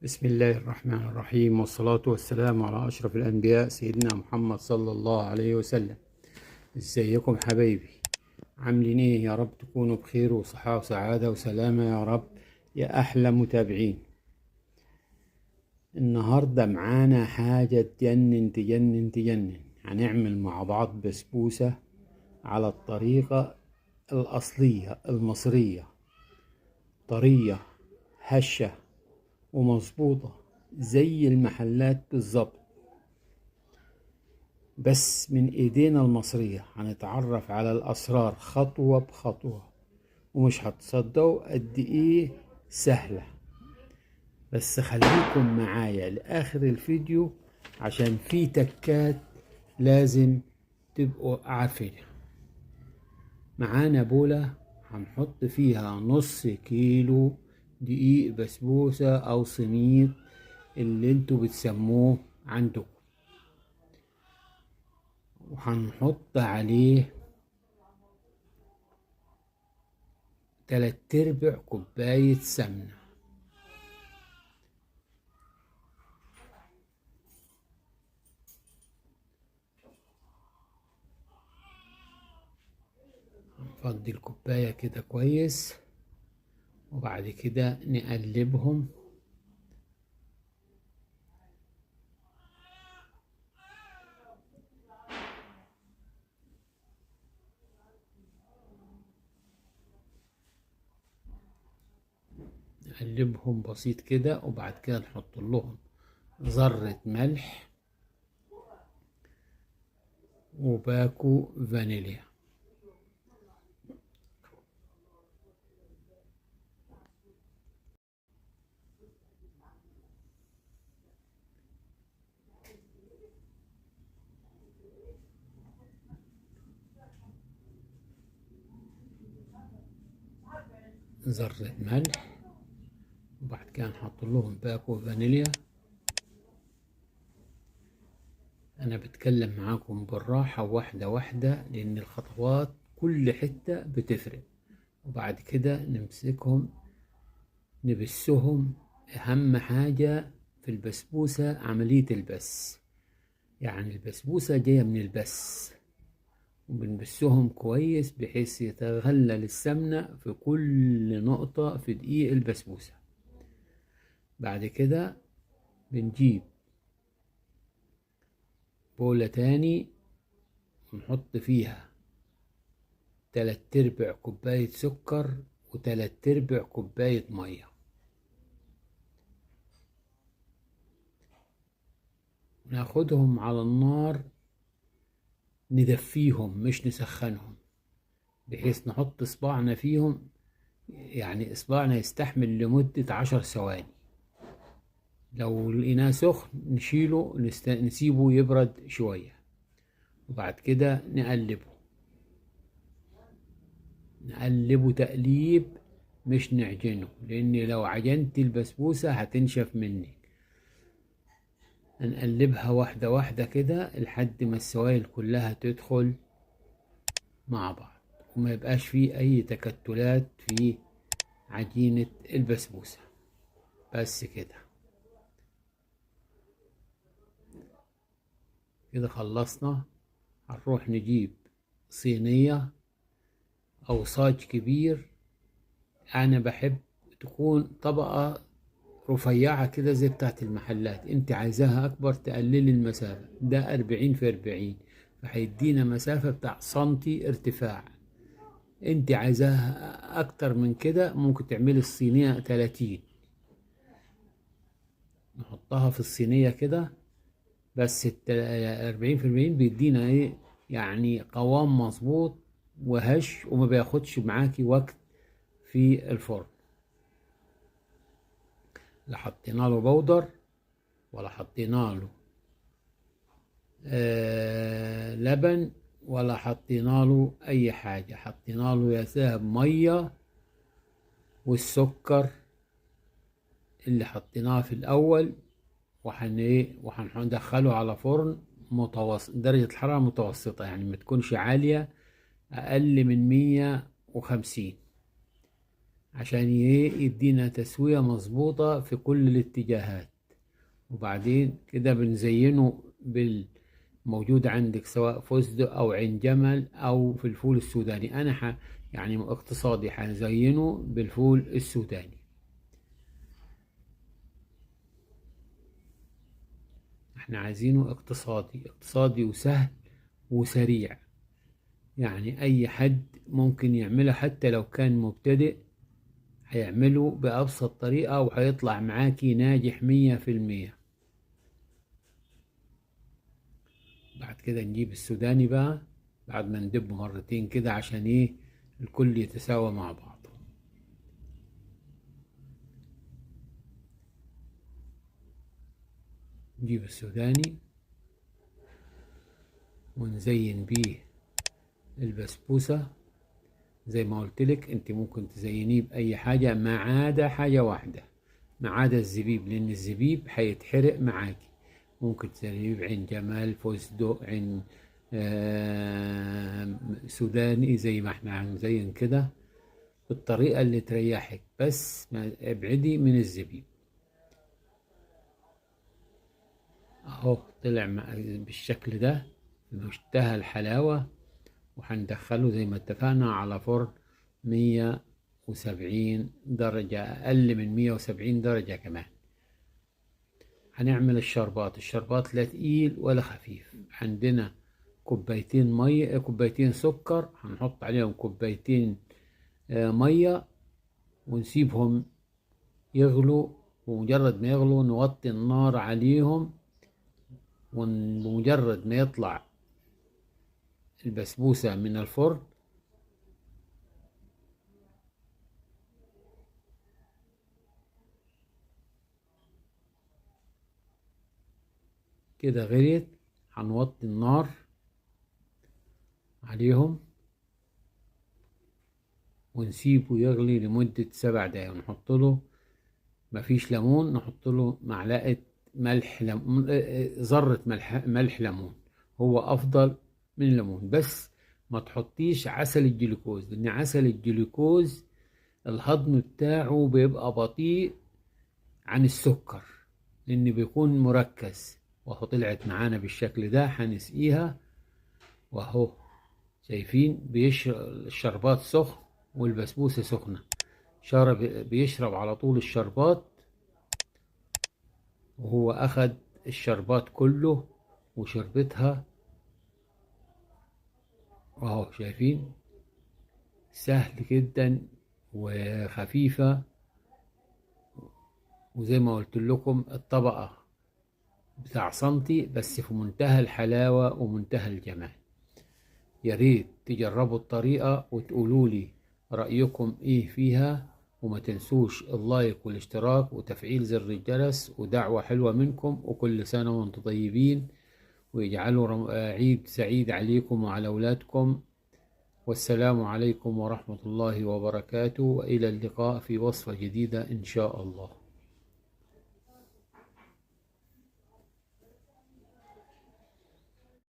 بسم الله الرحمن الرحيم، والصلاة والسلام على أشرف الأنبياء سيدنا محمد صلى الله عليه وسلم. ازيكم حبايبي؟ عاملين ايه؟ يا رب تكونوا بخير وصحة وسعادة وسلامة يا رب يا أحلى متابعين. النهاردة معانا حاجة تجنن تجنن تجنن. هنعمل مع بعض بسبوسة على الطريقة الأصلية المصرية، طرية هشة ومظبوطة زي المحلات بالظبط، بس من ايدينا المصرية. هنتعرف على الاسرار خطوة بخطوة، ومش هتصدقوا قد ايه سهلة. بس خليكم معايا لاخر الفيديو عشان في تكات لازم تبقوا عارفينها. معانا بولة هنحط فيها نص كيلو دقيق بسبوسة او سميد اللي انتوا بتسموه عندكم، وهنحط عليه 3/4 كوباية سمنة. نفضي الكوباية كده كويس، وبعد كده نقلبهم. نقلبهم بسيط كده، وبعد كده نحط لهم ذرة ملح وباكو فانيليا. ذرة ملح، وبعد كده نحط لهم باكو فانيليا. انا بتكلم معاكم بالراحة واحدة واحدة، لان الخطوات كل حتة بتفرق. وبعد كده نمسكهم نبسهم. اهم حاجة في البسبوسة عملية البس، يعني البسبوسة جاية من البس، وبنبسهم كويس بحيث يتغلل السمنة في كل نقطة في دقيق البسبوسة. بعد كده بنجيب بولة تاني ونحط فيها 3/4 كوباية سكر و3/4 كوباية مية، وناخدهم على النار ندفيهم مش نسخنهم، بحيث نحط صباعنا فيهم، يعني إصبعنا يستحمل لمدة 10 ثواني. لو لقيناه سخن نشيله نسيبه يبرد شوية، وبعد كده نقلبه تقليب مش نعجنه، لأن لو عجنت البسبوسة هتنشف منك. هنقلبها واحدة واحدة كده لحد ما السوائل كلها تدخل مع بعض، وما يبقاش فيه أي تكتلات في عجينة البسبوسة. بس كده خلصنا. هنروح نجيب صينية أو صاج كبير. أنا بحب تكون طبقة رفيعة كده زي بتاعت المحلات. انت عايزاها أكبر تقللي المسافة، ده 40 في 40، فهيدينا مسافة بتاع سنتي ارتفاع. انت عايزاها أكتر من كده ممكن تعملي الصينية 30. نحطها في الصينية كده، بس 40 في 40 بيدينا ايه، يعني قوام مظبوط وهش، وما بياخدش معاكي وقت في الفرن. لا حطينا له بودر ولا حطينا له لبن ولا حطينا له اي حاجة. حطينا له يا ساهب مية والسكر اللي حطيناه في الاول، وهندخله على فرن متوسط، درجة الحرارة متوسطة، يعني ما تكونش عالية، اقل من 150. عشان يدينا تسوية مظبوطة في كل الاتجاهات. وبعدين كده بنزينه بالموجود عندك، سواء فستق أو عين جمل أو في الفول السوداني. أنا يعني اقتصادي هنزينه بالفول السوداني. احنا عايزينه اقتصادي وسهل وسريع، يعني أي حد ممكن يعمله، حتى لو كان مبتدئ هيعمله بأبسط طريقة وهيطلع معاكي ناجح 100%. بعد كده نجيب السوداني بقى بعد ما ندبه مرتين كده عشان الكل يتساوى مع بعضه. نجيب السوداني ونزين بيه البسبوسة. زي ما قلت لك انت ممكن تزينيه بأي حاجة ما عدا حاجة واحدة، ما عدا الزبيب، لأن الزبيب هيتحرق معاكي. ممكن تزينيه بعين جمال، فستق، عين سوداني، زي ما احنا هنزين كده بالطريقة اللي تريحك، بس ما ابعدي من الزبيب. اهو طلع بالشكل ده بمنتهى الحلاوة. وهندخله زي ما اتفقنا على فرن 170 درجة، أقل من 170 درجة كمان. هنعمل الشربات لا تقيل ولا خفيف. عندنا كوبايتين مية، كوبايتين سكر، هنحط عليهم كوبايتين مية ونسيبهم يغلوا. ومجرد ما يغلوا نوطي النار عليهم، وبمجرد ما يطلع البسبوسة من الفرن كده غليت، هنوطي النار عليهم ونسيبه يغلي لمدة 7 دقايق. ونحط له، مفيش ليمون، نحط له معلقة ملح ذرة ملح ليمون، هو أفضل من الليمون. بس ما تحطيش عسل الجلوكوز، لأن عسل الجلوكوز الهضم بتاعه بيبقى بطيء عن السكر، لأن بيكون مركز. وهو طلعت معانا بالشكل ده، هنسقيها. وأهو شايفين الشربات سخن والبسبوسة سخنة، بيشرب على طول الشربات، وهو أخد الشربات كله وشربتها. اهو شايفين سهل جدا وخفيفة. وزي ما قلت لكم الطبقة بتاع سنتي، بس في منتهى الحلاوة ومنتهى الجمال. يا ريت تجربوا الطريقة وتقولوا لي رأيكم ايه فيها. وما تنسوش اللايك والاشتراك وتفعيل زر الجرس، ودعوة حلوة منكم، وكل سنة وانتم طيبين، ويجعلوا عيد سعيد عليكم وعلى أولادكم. والسلام عليكم ورحمة الله وبركاته، وإلى اللقاء في وصفة جديدة إن شاء الله.